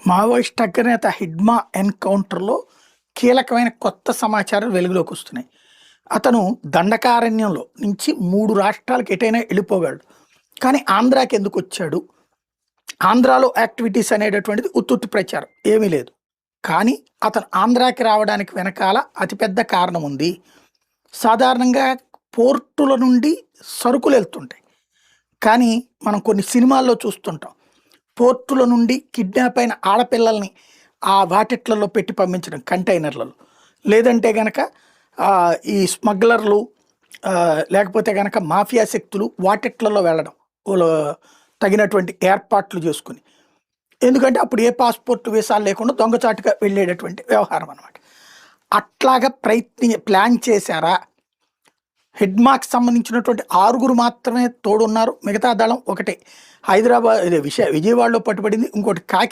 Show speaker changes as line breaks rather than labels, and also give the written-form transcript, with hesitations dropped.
Maoist అగ్రనేత హిడ్మా ఎన్కౌంటర్‌లో కీలకమైన కొత్త సమాచారాలు వెలుగులోకి వస్తున్నాయి. అతను దండకారణ్యంలో నుంచి 3 రాష్ట్రాలకు ఎటైనా వెళ్ళిపోగలడు. కానీ ఆంధ్రాకెందుకొచ్చాడు? ఆంధ్రాలో యాక్టివిటీస్ అనేటటువంటిది ఉత్తుత్తి ప్రచారం. ఏమీ లేదు. కానీ అతను ఆంధ్రాకి రావడానికి వెనకాల అతిపెద్ద కారణం ఉంది. సాధారణంగా పోర్టుల నుండి సరుకులెళ్తుంటాయి. కానీ మనం కొన్ని సినిమాల్లో చూస్తుంటాం. పోర్టుల నుండి కిడ్నాప్ అయిన ఆడపిల్లల్ని ఆ వాటిట్లలో పెట్టి పంపించడం కంటైనర్లలో. లేదంటే గనక ఈ స్మగ్లర్లు లేకపోతే గనక మాఫియా శక్తులు వాటిట్లలో వెళ్ళడం. ఓళ్ళు తగినటువంటి ఏర్పాట్లు చేసుకొని. ఎందుకంటే అప్పుడు ఏ పాస్‌పోర్ట్, వీసాలు లేకుండా దొంగచాటుగా వెళ్ళేటటువంటి వ్యవహారం అనమాట. అట్లాగా ప్లాన్ చేశారా? హిడ్మాకి సంబంధించినటువంటి 6 మాత్రమే తోడున్నారు. మిగతా దళం ఒకటే. విజయవాడలో పట్టుబడింది. ఇంకోటి